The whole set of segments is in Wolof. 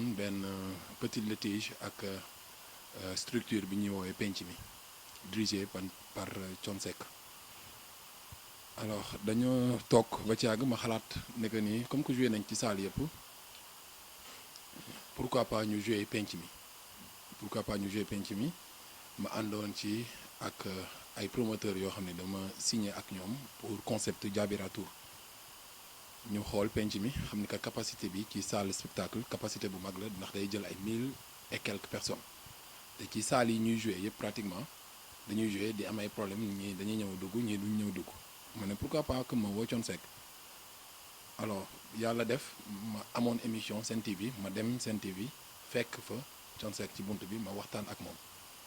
amoon benn petit litige ak structure bi ñuy woowee penc mi dirigé par Thione Seck. alors dañoo toog ba ci yàgg ma xalaat ne que ni comme que joué nañ ci salle yëpp pourquoi pas ñu joué penc mi ma àndoon ci ak ay promoteurs yoo xam ne dama signé ak ñoom pour concept Diabira Tour ñu xool penc mi xam ni que capacité bi ci salle spectacle capacité bu mag la ndax day jël ay 1000 et quelques personnes te ci salle yi ñuy joué yëpp pratiquement dañuy joué di am ay problème ñii dañuy ñëw dugg ñii duñ ñëw dugg ma ne pourquoi pas que ma woo Thione Seck alors yàlla def ma amoon émission Sen TV ma dem Sen TV fekk fa Thione Seck ci bunt bi ma waxtaan ak moom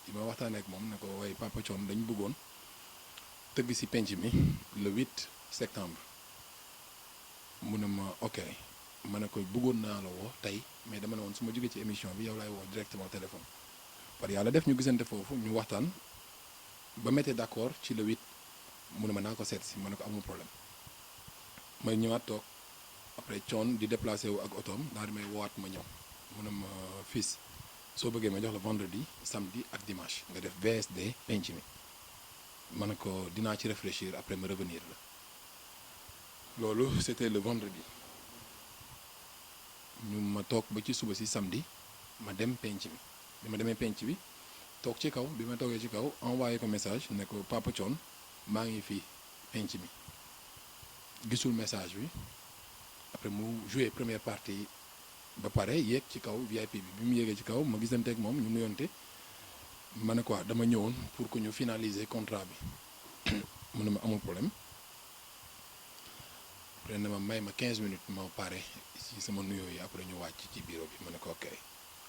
bi ma waxtaanee ak moom ne ko waaye Papa Thione dañu bëggoon tëgg ci penc mi le 8 septembre mu ne ma ok ma ne ko bëggoon naa la woo tey mais dama ne woon su ma jógee ci émission bi yow laay woo directement téléphone par yàlla def ñu gisante foofu ñu waxtaan ba mettee d'accord ci le 8 mu ne ma naa ko seet si ma ne ko amul problème may ñëwaat toog après Thione di déplacé wu ak otoom daal di may woowaat ma ñëw mu ne ma fils soo bëggee ma jox la vendredi samedi ak dimanche nga def VSD penc mi ma ne ko dinaa ci réfléchir après ma revenir la loolu c'était le vendredi ñu ma toog ba ci suba si samedi ma dem penc mi bi ma demee penc bi toog ci kaw bi ma toogee ci kaw envoyé ko message ne ko Papa Thione maa ngi fii penc mi gisul message bi après mu joué première partie ba pare yéeg ci kaw VIP bi mu yéegee ci kaw ma gisante ak moom ñu nuyonte ma ne quoi dama ñëwoon pour que ñu finaliser contrat bi mu ne ma amul problème après ne ma may ma 15 minutes ma pare ci sama nuyoo yi après ñu wàcc ci bureau bi ma ne ko ok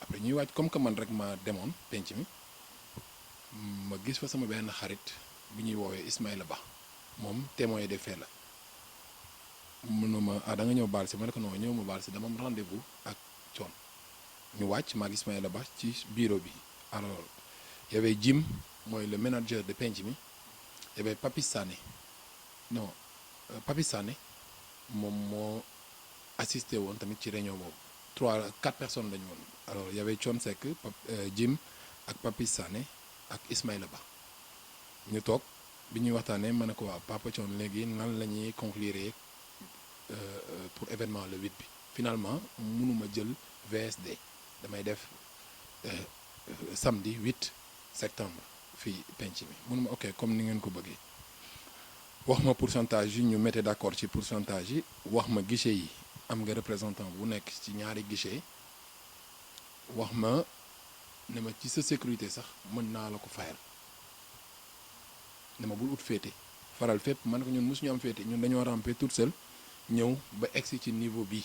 après ñuy wàcc comme que man rek ma demoon penc mi ma gis fa sama benn xarit bi ñuy woowee Ismaïla Ba moom témoin de fait la mun na ma da nga ñëw baal si ma ne ko non ñëw ma baal si dama am rendez-vous ak Thione ñu wàcc maa gis Ismaïla Ba ci bureau bi alors y avait Jim mooy le manager de penc mi y avait Papis Sané non Papis Sané moom moo assisté woon tamit ci réunion boobu 4 personnes lañu woon alors y avait Thione Seck Jim ak Papis Sané ak Ismaïla Ba ñu toog bi ñuy waxtaanee ma ne ko waaw Papa Thione léegi nan la ñuy conclure pour événement le 8 bi finalement mënuma jël VSD damay def samedi 8 septembre fii penc mi mënuma ok comme ni ngeen ko bëggee wax ma pourcentage yi ñu mettee d'accord ci pourcentage yi wax ma guichet yi am nga représentant bu nekk ci ñaari guichet wax ma ne ma ci sa sécurité sax mën naa la ko fayal ne ma bul ut féete faral fépp man ko ñun mosuñu am féete ñun dañoo ramper toute seule ñëw ba egsi ci niveau bi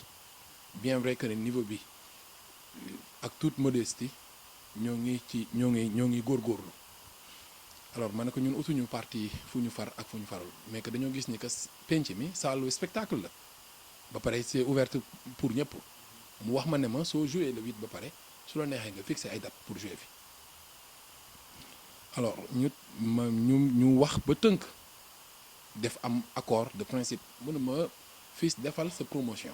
bien vrai que ne niveau bi ak toute modestie ñoo ngi góorgóorlu alors ma ne ko ñun utuñu parti fu ñu far ak fu ñu farul mais que dañoo gis ni que penc mi salle spectacle la ba pare c'est ouverte pour ñëpp mu wax ma ne ma soo joué le 8 ba pare su la neexee nga fixé ay date pour jouer fi alors ñu wax ba tënk def am accord de principe mu ne ma fils defal sa promotion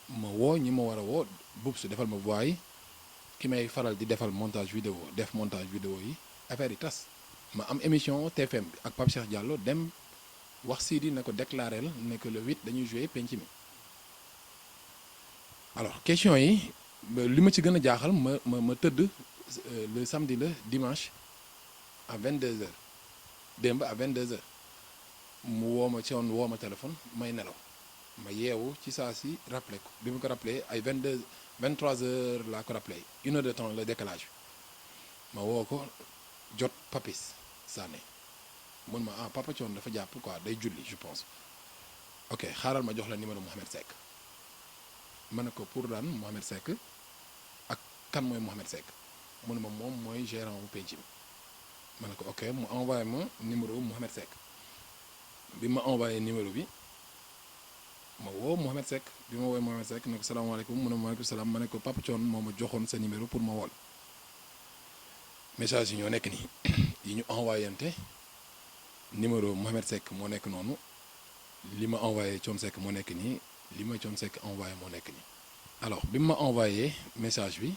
ma woo ñi ma war a woo bub su defal ma voix yi ki may faral di defal montage vidéo def montage vidéo yi affaire yi tas ma am émission TFM bi ak Pape Cheikh Diallo dem wax Sidi ne ko déclaré la ne que le 8 dañuy jouer penc mi alors question yi li ma ci gën a jaaxal ma tëdd le samedi le dimanche à 22h démb à 22h mu woo ma ci woon woo ma téléphone may nelaw ma yeewu ci saa si rappelé ko bi mu ko rappelé ay 23h laa ko rappelé 1 heure de temps le décalage ma woo ko jot Papis Sané mun ma Papa Thione dafa jàpp quoi day julli je pense ok xaaral ma jox la numéro Mohamed Seck ma ne ko pour lan Mohamed Seck ak kan mooy Mohamed Seck mu ne ma moom mooy gérant wu penc mi ma ne ko ok mu envoyé ma numéro Mohamed Seck bi ma envoyé numéro bi ma woo Mohamed Seck bi ma woowee Mohamed Seck ne ko salaamaaleykum mu ne ma waaleykum salaam ma ne ko Papa Thione moo ma joxoon sa numéro pour ma wool message yi ñoo nekk nii yi ñu envoyante numéro Mohamed Seck moo nekk noonu li ma envoyé Thione Seck moo nekk nii li ma Thione Seck envoyé moo nekk nii alors bi ma envoyé message bi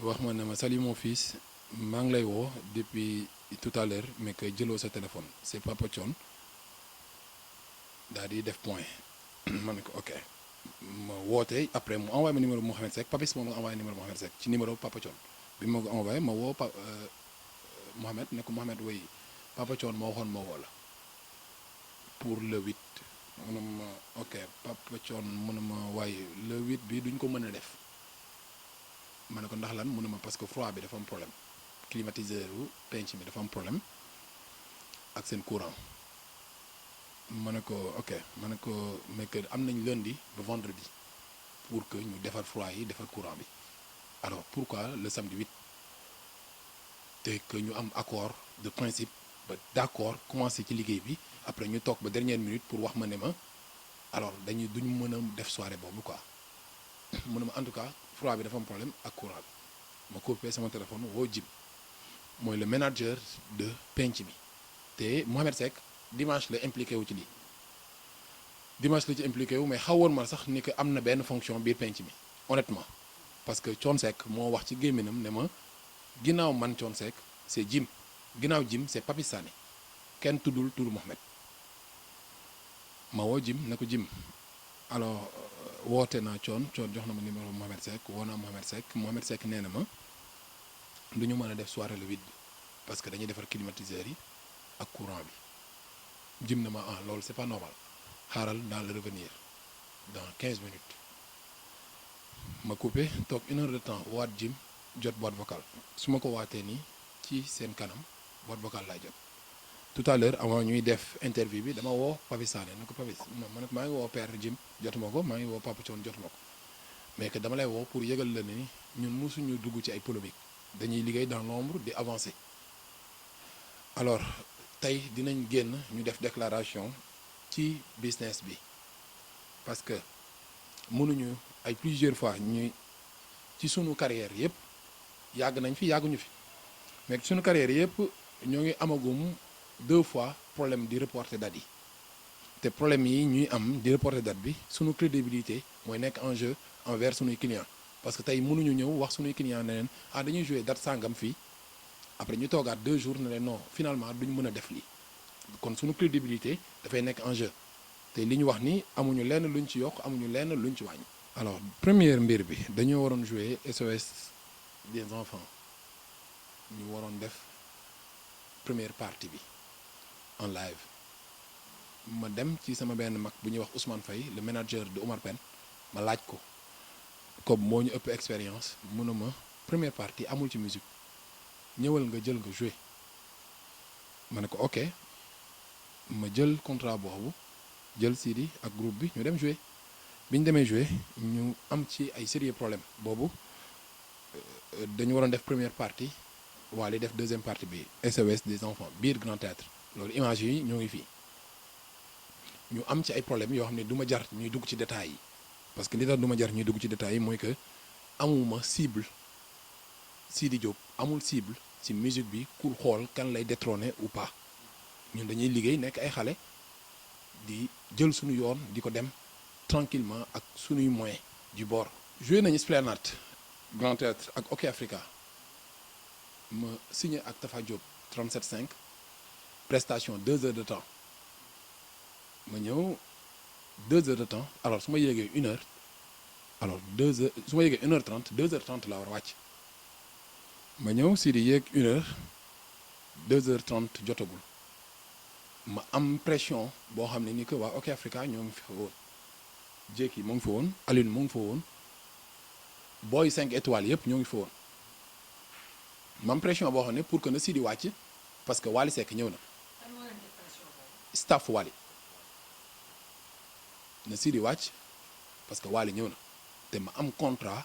wax ma ne ma salut mon fils maa ngi lay woo depuis tout à l'heure mais que jëloo sa téléphone c'est Papa Thione daal di def point ma ne ko ok ma woote après mu envoyé ma numéro Mouhamed Seck Papis moom nga envoyé numéro Mouhamed Seck ci numéro Papa Thione bi ma ko envoyé ma woo Mouhamed ne ko Mouhamed way Papa Thione ma waxoon ma woo la pour le 8 mu ne ma ok Papa Thione mu ne ma waaye le 8 bi duñ ko mën a def ma ne ko ndax lan mu ne ma parce que froid bi dafa am problème climatiseur wu penc mi dafa am problème ak seen courant ma ne ko ok ma ne ko mais que am nañ lundi ba vendredi pour que ñu defar froid yi defar courant bi alors pourquoi le samedi 8 te que ñu am accord de principe ba d'accord commencé ci liggéey bi après ñu toog ba dernière minute pour wax ma ne ma alors duñ mën a def soirée boobu quoi mu ne ma en tout cas froid bi dafa am problème ak courant bi ma coupé sama téléphone woo Jim mooy le manager de penc bi te Mohamed Seck dimanche la impliqué wu ci lii dimanche la ci impliqué wu mais xawoon ma sax ni que am na benn fonction biir penc mi honnêtement parce que Thione Seck moo wax ci gémminam ne ma ginnaaw man Thione Seck c'est Jim ginnaaw Jim c'est Papis Sané kenn tuddul turu Mohamed ma woo Jim ne ko Jim alors woote naa Thione jox na ma numéro Mohamed Seck woo naa Mohamed Seck nee na ma du ñu mën a def soirée le 8 bi parce que dañuy defar climatiseurs yi ak courant bi Jim na ma loolu c'est pas normal xaaral dans le revenir dans 15 minutes ma coupé toog 1 heure de temps waat Jim jot boîte vocale su ma ko waatee nii ci seen kanam boîte vocale laay jot tout à l'heure avant ñuy def interview bi dama woo Papis Sané ne ko Papis ma ne maa ngi woo père Jim jotuma ko maa ngi woo Papa Thione jotuma ko mais que dama lay woo pour yëgal la ni ñun mosuñu dugg ci ay polémique dañuy liggéey dans l'ombre di avancer alors tey dinañ génn ñu def déclaration ci business bi parce que mënuñu ay plusieurs fois ñuy ci sunu carrière yëpp yàgg nañ fi yàgguñu fi mais ci sunu carrière yëpp ñoo ngi amagum 2 fois problème di reporter date yi te problème yi ñuy am di reporter date bi sunu crédibilité mooy nekk en jeu envers sunuy clients parce que tey mënuñu ñëw wax sunuy clients ne leen dañuy jouer date sangam fii après ñu toogaat 2 jours ne leen non finalement duñ mën a def lii kon sunu crédibilité dafay nekk en jeu te li ñu wax ni amuñu lenn luñ ci yokk amuñu lenn luñ ci wàññi. alors première mbir bi dañoo waroon jouer SOS des enfants ñu waroon def première partie bi en live ma dem ci sama benn mag bu ñuy wax Ousmane Faye le manager de Omar Pène ma laaj ko comme moo ñu ëpp expérience mun na ma première partie amul ci musique ñëwal nga jël nga jouer ma ne ko ok ma jël contrat boobu jël Sidi ak groupe bi ñu dem jouer bi ñu demee jouer ñu am ci ay sérieux problème boobu dañu waroon def première partie Wally def deuxième partie bi SOS des enfants biir Grand Théâtre loolu image yi ñoo ngi fii ñu am ci ay problèmes yoo xam ne du ma jar ñuy dugg ci détails yi parce que li tax du ma jar ñuy dugg ci détails yi mooy que amuma cible Sidi Diop amul cible ci musique bi pour xool kan lay détrôner ou pas ñun dañuy liggéey nekk ay xale di jël suñu yoon di ko dem tranquillement ak suñuy moyens du bord. joué nañu Esplanade Grand Théâtre ak OK Africa ma signé ak Tafa Diop 37.5 prestation 2 heures de temps ma ñëw 2 heures de temps alors su ma yéegee 1 heure alors 2 heures su ma yéegee 1h30 2h30 laa war a wàcc ma ñëw si di yéeg 1 heure 2h30 jotagul ma am pression boo xam ne ni que waa OK Africa ñoo ngi fi woon Jékki moo ngi fa woon Alioune moo ngi fa woon booy 5 étoiles yëpp ñoo ngi fa woon ma am pression boo xam ne pour que na Sidi wàcc parce que Wally Seck ñëw na staff Wally na Sidi wàcc parce que Wally ñëw na te ma am contrat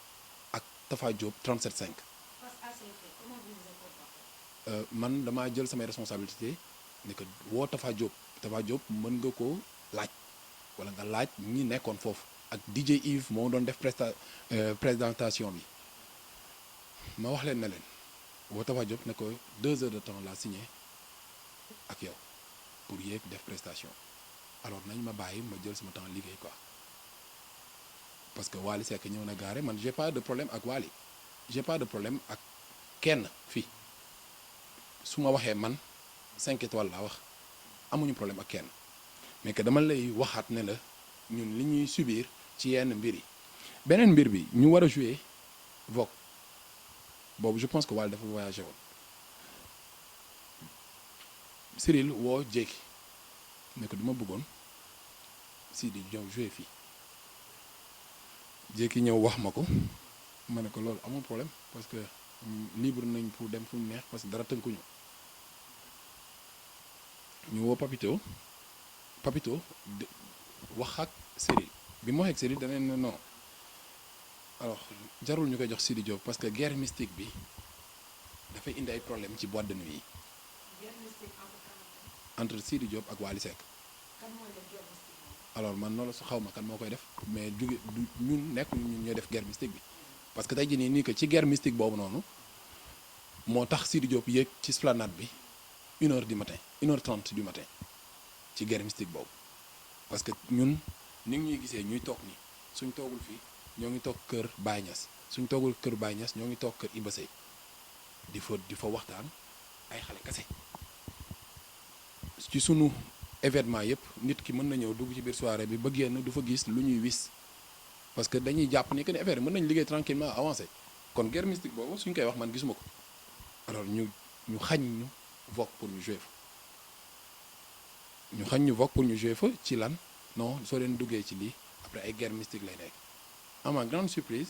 ak Tafa Diop 37.5 man damaa jël samay responsabilité ne que woo Tafa Diop mën nga ko laaj wala nga laaj ñi nekkoon foofu ak DJ Yves moo doon def présentation bi ma wax leen ne leen woo Tafa Diop ne ko 2 heures de temps laa signé ak yow pour yéeg def prestation alors nañ ma bàyyi ma jël sama temps liggéey quoi parce que Wally Seck ñëw na gaare man j'ai pas de problème ak Wally j'ai pas de problème ak kenn fii su ma waxee man 5 étoiles laa wax amuñu problème ak kenn mais que dama lay waxaat ne la ñun li ñuy subir ci yenn mbir yi beneen mbir bi ñu war a jouer Vogue boobu je pense que Wally dafa voyagé woon Cyril woo Jékki ne ko duma bëggoon Sidi ñëw jouer fii Jékki ñëw wax ma ko ma ne ko loolu amul problème parce que libre nañ pour dem fu mu neex parce que dara tënkuñu ñu woo Papito wax ak Cyril bi mu waxee ak Cyril danañ ne non alors jarul ñu koy jox Sidi Diop parce que guerre mystique bi dafay indi ay problème ci boîte de nuit yi entre Sidi Diop ak Wally Seck alors man noonu la su xaw ma kan moo koy def mais jóge du ñun nekkuñu ñun ñooy def guerre mystique bi parce que tey jii nii que ci guerre mystique boobu noonu moo tax Sidi Diop yéeg ci esplanade bi 1h du matin 1h30 du matin ci guerre mystique boobu parce que ñun ni ngi ñuy gisee ñuy toog ni suñ toogul fii ñoo ngi toog kër Baye Niass suñ toogul kër Baye Niass ñoo ngi toog kër Iba Sey di fa waxtaan ay xale kase ci sunu événement yëpp nit ki mën na ñëw dugg ci biir soirée bi ba génn du fa gis lu ñuy wis parce que dañuy jàpp ni que ne affaire mën nañ liggéey tranquillement avancé kon guerre mystique boobu suñ koy wax man gisuma ko alors ñu xañ ñu Vogue pour ñu jouer fa ci lan non soo leen duggee ci lii après ay guerre mystique lay nekk à ma grande surprise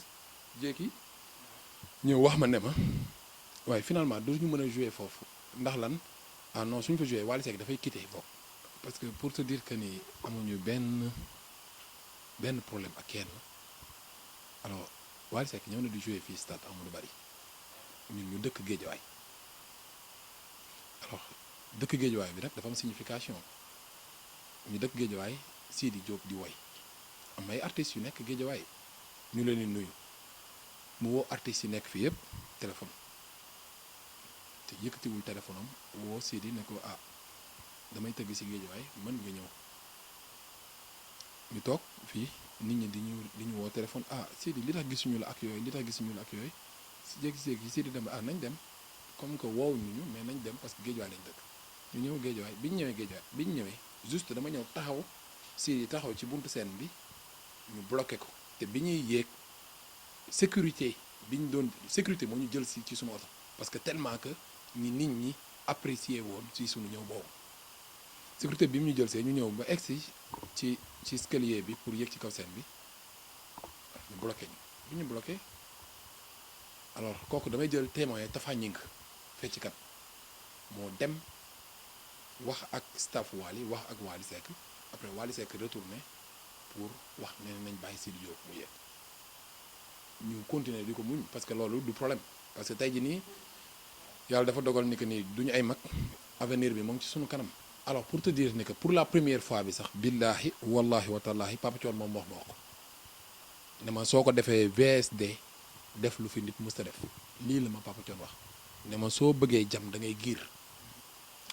Jékki ñëw wax ma ne ma waaye finalement du ñu mën a jouer foofu ndax lan ah non suñ fa jouer Wally Seck dafay quitter Vogue parce que pour te dire que ni amuñu benn problème ak kenn alors Wally Seck ñëw na di jouer fii stade Amadou Barry ñun ñu dëkk Géejawaay alors dëkk Géejawaay bi nag dafa am signification ñu dëkk Géejawaay Sidi Diop di woy am ay artistes yu nekk Géejawaay ñu leen di nuyu mu woo artistes yi nekk fii yëpp téléphone te yëkkatiwul téléphone am woo Sidi ne ko ah damay tëgg ci Géejawaay mën nga ñëw ñu toog fii nit ñi di ñu woo téléphone ah Sidi li tax gisuñu la ak yooyu si jékki-jékki Sidi dem ah nañ dem comme que woowuñu ñu mais nañ dem parce que Géejawaay lañ dëkk ñu ñëw Géejawaay bi ñu ñëwee juste dama ñëw taxaw Sidi taxaw ci buntu scène bi ñu bloqué ko te bi ñuy yéeg sécurité moo ñu jël ci suñu oto parce que tellement que nit ñi apprécié woon ci suñu ñëw boobu sécurité bi mu ñu jël see ñu ñëw ba egsi ci escalier bi pour yéeg ci kaw scène bi ñu bloqué bi ñu bloqué alors kooku damay jël témoin Tafa Ñing fecckat moo dem wax ak staff Wally wax ak Wally Seck après Wally Seck retourné pour wax ne nañ bàyyi Sidi Diop mu yéeg ñu continuer di ko muñ parce que loolu du problème parce que tey jii nii yàlla dafa dogal ni que nii duñu ay mag avenir bi moom ci sunu kanam alors pour te dire ni que pour la première fois bi sax billaahi wallahi wa tallaahi Papa Thione moom wax ma ko ne ma soo ko defee VSD def lu fi nit mës ta def lii la ma Papa Thione wax ne ma soo bëggee jam da ngay giir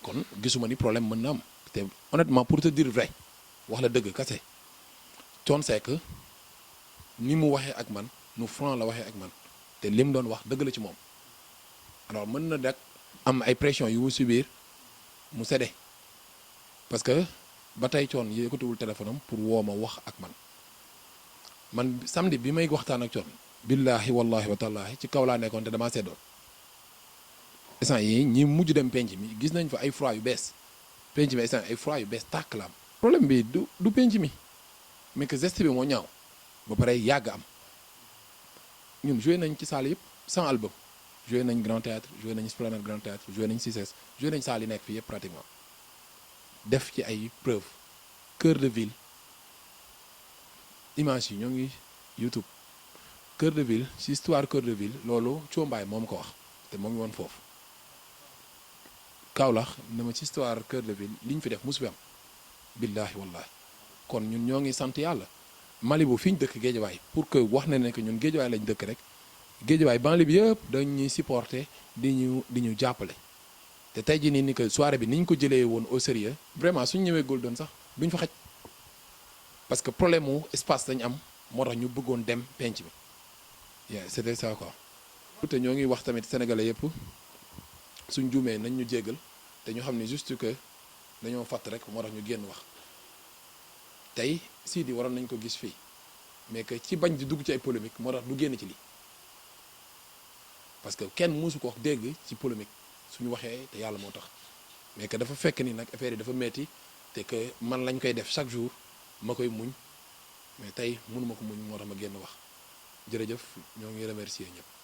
kon gisuma ni problème mën na am te honnêtement pour te dire vrai wax la dëgg kase Thione Seck ni mu waxee ak man nu franc la waxee ak man te li mu doon wax dëgg la ci moom alors mën na dak am ay pression yu mu subir mu séddee parce que ba tey Thione yëkkatiwul téléphone am pour woo ma wax ak man samedi bi may waxtaan ak Thione billaahi wallahi wa tallaahi ci kaw laa nekkoon te damaa seddoon instant yi ñi mujj dem penc mi gis nañ fa ay froid yu bees penc mi instant ay froid yu bees tàkk la am problème bi du penc mi mais que geste bi moo ñaaw ba pare yàgg am ñun joué nañ ci salle yëpp sans album joué nañ Grand Théâtre joué nañ Esplanade Grand Théâtre joué nañ Cissesse joué nañ salle yi nekk fii yëpp pratiquement def ci ay preuve cœur de ville image yi ñoo ngi YouTube cœur de ville ci histoire cœur de ville loolu coombaay moom ko wax te moo ngi woon foofu Kaolack ne ma ci histoire cœur de ville li ñu fi def mosu fi am billaahi wallaahi kon ñun ñoo ngi sant yàlla Malibu fi ñu dëkk Géejawaay pour que wax na ne que ñun Géejawaay lañ dëkk rek Géejawaay banlieue bi yëpp dañuy supporter di ñu jàppale te tey jii nii ni que soirée bi ni ñu ko jëlee woon au sérieux vraiment suñu ñëwee Golden sax duñ fa xaj parce que problème mu espace dañ am moo tax ñu bëggoon dem penc mi yeah c'était ça quoi. te ñoo ngi wax tamit sénégalais yëpp suñ juumee nañ ñu jéggal te ñu xam ne juste que dañoo fàtt rek moo tax ñu génn wax tey Sidi waroon nañ ko gis fii mais que ci bañ di dugg ci ay polémique moo tax du génn ci lii parce que kenn mësu ko dégg ci polémique suñu waxee te yàlla moo tax mais que dafa fekk ni nag affaire yi dafa metti te que man lañ koy def chaque jour ma koy muñ mais tey mënuma ko muñ moo tax ma génn wax jërëjëf ñoo ngi remercier ñëpp